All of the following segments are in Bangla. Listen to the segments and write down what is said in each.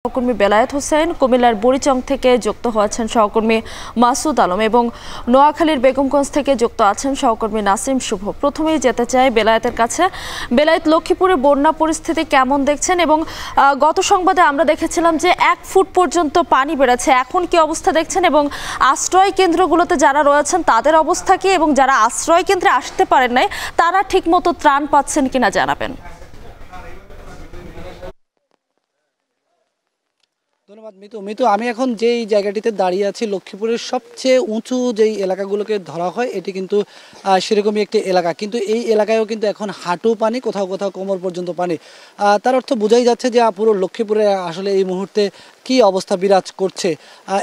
সহকর্মী বেলায়েত হোসেন, কুমিল্লার বুড়িচং থেকে যুক্ত হয়েছেন সহকর্মী মাসুদ আলম এবং নোয়াখালীর বেগমগঞ্জ থেকে যুক্ত আছেন সহকর্মী নাসিম শুভ। প্রথমেই যেতে চাই বেলায়েতের কাছে। বেলায়েত, লক্ষ্মীপুরে বন্যা পরিস্থিতি কেমন দেখছেন? এবং গত সংবাদে আমরা দেখেছিলাম যে 1 ফুট পর্যন্ত পানি বেড়েছে, এখন কি অবস্থা দেখছেন? এবং আশ্রয় কেন্দ্রগুলোতে যারা রয়েছেন তাদের অবস্থা কি, এবং যারা আশ্রয় কেন্দ্রে আসতে পারেন নাই তারা ঠিকমতো ত্রাণ পাচ্ছেন কিনা জানাবেন। ধন্যবাদ মিতু। আমি এখন যেই জায়গাটিতে দাঁড়িয়ে আছি, লক্ষ্মীপুরের সবচেয়ে উঁচু যেই এলাকাগুলোকে ধরা হয় এটি কিন্তু সেরকমই একটি এলাকা, কিন্তু এই এলাকায়ও কিন্তু এখন হাঁটু পানি, কোথাও কোথাও কোমর পর্যন্ত পানি। তার অর্থ বোঝাই যাচ্ছে যে পুরো লক্ষ্মীপুরে আসলে এই মুহূর্তে কি অবস্থা বিরাজ করছে।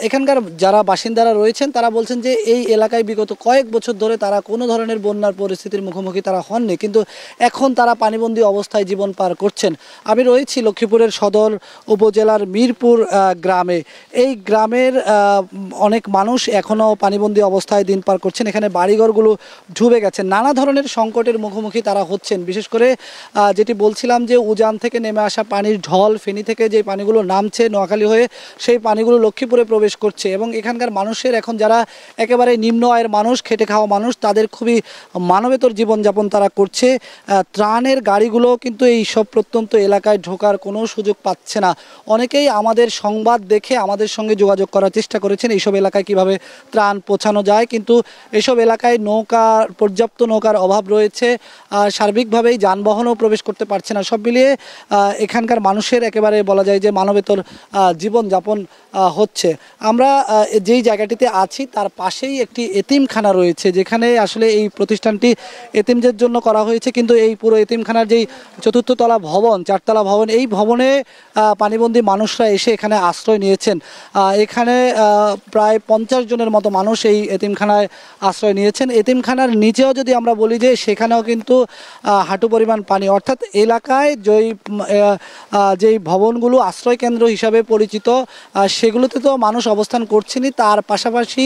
এখানকার যারা বাসিন্দারা রয়েছেন তারা বলছেন যে এই এলাকায় বিগত কয়েক বছর ধরে তারা কোনো ধরনের বন্যার পরিস্থিতির মুখোমুখি তারা হননি, কিন্তু এখন তারা পানিবন্দী অবস্থায় জীবন পার করছেন। আমি রয়েছি লক্ষ্মীপুরের সদর উপজেলার মিরপুর গ্রামে। এই গ্রামের অনেক মানুষ এখনও পানিবন্দী অবস্থায় দিন পার করছেন। এখানে বাড়িঘরগুলো ডুবে গেছে, নানা ধরনের সংকটের মুখোমুখি তারা হচ্ছেন। বিশেষ করে যেটি বলছিলাম যে উজান থেকে নেমে আসা পানির ঢল, ফেনী থেকে যে পানিগুলো নামছে নোয়াখালী হয়ে, সেই পানিগুলো লক্ষ্মীপুরে প্রবেশ করছে। এবং এখানকার মানুষের এখন যারা একেবারে নিম্ন আয়ের মানুষ, খেটে খাওয়া মানুষ, তাদের খুবই মানবেতর জীবনযাপন তারা করছে। ত্রাণের গাড়িগুলো কিন্তু এই সব প্রত্যন্ত এলাকায় ঢোকার কোনো সুযোগ পাচ্ছে না। অনেকেই আমাদের সংবাদ দেখে আমাদের সঙ্গে যোগাযোগ করার চেষ্টা করেছেন এইসব এলাকায় কিভাবে ত্রাণ পৌঁছানো যায়, কিন্তু এসব এলাকায় পর্যাপ্ত নৌকার অভাব রয়েছে। সার্বিকভাবেই যানবাহনও প্রবেশ করতে পারছে না। সব মিলিয়ে এখানকার মানুষের একেবারে বলা যায় যে মানবেতর জীবনযাপন হচ্ছে। আমরা যেই জায়গাটিতে আছি তার পাশেই একটি এতিমখানা রয়েছে, যেখানে আসলে এই প্রতিষ্ঠানটি এতিমদের জন্য করা হয়েছে, কিন্তু এই পুরো এতিমখানার যেই 4th তলা ভবন, 4 তলা ভবন, এই ভবনে পানিবন্দী মানুষরা এসে এখানে আশ্রয় নিয়েছেন। এখানে প্রায় 50 জনের মতো মানুষ এই এতিমখানায় আশ্রয় নিয়েছেন। এতিমখানার নিচেও যদি আমরা বলি যে সেখানেও কিন্তু হাঁটু পরিমাণ পানি, অর্থাৎ এলাকায় যেই ভবনগুলো আশ্রয় কেন্দ্র হিসাবে পরিচিত সেগুলোতে তো মানুষ অবস্থান করছেনই, তার পাশাপাশি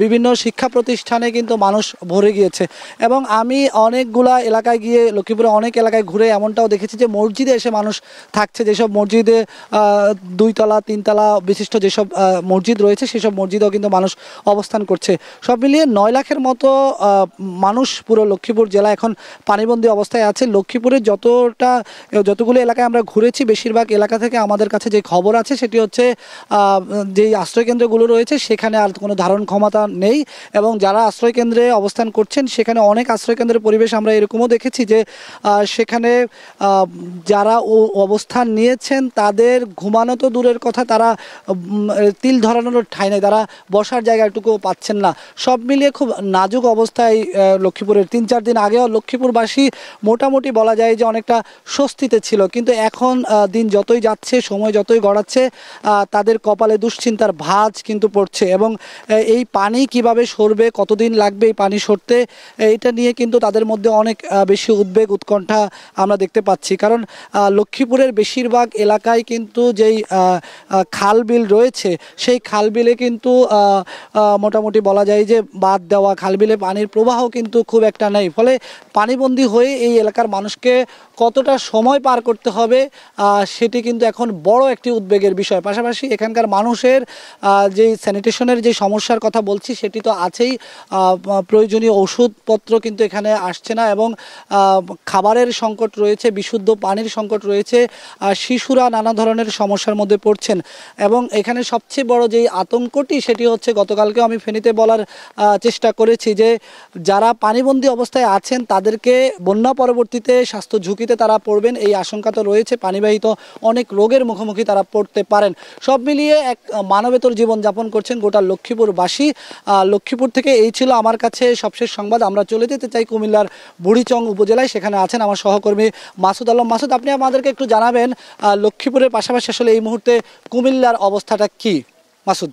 বিভিন্ন শিক্ষা প্রতিষ্ঠানে কিন্তু মানুষ ভরে গিয়েছে। এবং আমি অনেকগুলা এলাকায় গিয়ে, লক্ষ্মীপুরে অনেক এলাকায় ঘুরে এমনটাও দেখেছি যে মসজিদে এসে মানুষ থাকছে। যেসব মসজিদে 2 তলা 3 তলা বিশিষ্ট যেসব মসজিদ রয়েছে সেসব মসজিদেও কিন্তু মানুষ অবস্থান করছে। সব মিলিয়ে 9 লাখের মতো মানুষ পুরো লক্ষ্মীপুর জেলা এখন পানিবন্দী অবস্থায় আছে। লক্ষ্মীপুরের যতগুলো এলাকায় আমরা ঘুরেছি, বেশিরভাগ এলাকা থেকে আমাদের কাছে যে খবর আছে সেটি হচ্ছে যেই আশ্রয়কেন্দ্রগুলো রয়েছে সেখানে আর কোনো ধারণ ক্ষমতা নেই। এবং যারা আশ্রয়কেন্দ্রে অবস্থান করছেন সেখানে অনেক আশ্রয়কেন্দ্রের পরিবেশ আমরা এরকমও দেখেছি যে সেখানে যারা অবস্থান নিয়েছেন তাদের ঘুমানো তো দূরের কথা, তারা তিল ধরানোর ঠাঁই নেই, তারা বসার জায়গাটুকু পাচ্ছেন না। সব মিলিয়ে খুব নাজুক অবস্থায় লক্ষ্মীপুরের। 3-4 দিন আগেও লক্ষ্মীপুরবাসী মোটামুটি বলা যায় যে অনেকটা স্বস্তিতে ছিল, কিন্তু এখন দিন যতই যাচ্ছে, সময় যতই গড়াচ্ছে, তাদের কপালে দুশ্চিন্তার ভাঁজ কিন্তু পড়ছে। এবং এই পানি কিভাবে সরবে, কতদিন লাগবে এই পানি সরতে, এটা নিয়ে কিন্তু তাদের মধ্যে অনেক বেশি উদ্বেগ, উৎকণ্ঠা আমরা দেখতে পাচ্ছি। কারণ লক্ষ্মীপুরের বেশিরভাগ এলাকায় কিন্তু যেই খাল বিল রয়েছে সেই খাল বিলে কিন্তু মোটামুটি বলা যায় যে বাদ দেওয়া, খাল বিলে পানির প্রবাহ কিন্তু খুব একটা নেই। ফলে পানিবন্দী হয়ে এই এলাকার মানুষকে কতটা সময় পার করতে হবে সেটি কিন্তু এখন বড় একটি উদ্বেগের বিষয়। পাশাপাশি এখানকার মানুষের যেই স্যানিটেশনের যে সমস্যার কথা বলছি সেটি তো আছেই, প্রয়োজনীয় ওষুধপত্র কিন্তু এখানে আসছে না, এবং খাবারের সংকট রয়েছে, বিশুদ্ধ পানির সংকট রয়েছে, শিশুরা নানা ধরনের সমস্যার মধ্যে পড়ছেন। এবং এখানে সবচেয়ে বড় যেই আতঙ্কটি সেটি হচ্ছে, গতকালকেও আমি ফেনীতে বলার চেষ্টা করেছি যে যারা পানিবন্দী অবস্থায় আছেন তাদেরকে বন্যা পরবর্তীতে স্বাস্থ্য ঝুঁকিতে তারা পড়বেন, এই আশঙ্কা তো রয়েছে। পানিবাহিত অনেক রোগের মুখোমুখি তারা পড়তে পারেন। সব মিলিয়ে এক মানবেতর জীবনযাপন করছেন গোটা লক্ষ্মীপুরবাসী। লক্ষ্মীপুর থেকে এই ছিল আমার কাছে সবশেষ সংবাদ। আমরা চলে যেতে চাই কুমিল্লার বুড়িচং উপজেলায়, সেখানে আছেন আমার সহকর্মী মাসুদ আলম। মাসুদ, আপনি আমাদেরকে একটু জানাবেন লক্ষ্মীপুরের পাশাপাশি আসলে এই মুহূর্তে কুমিল্লার অবস্থাটা কি? মাসুদ।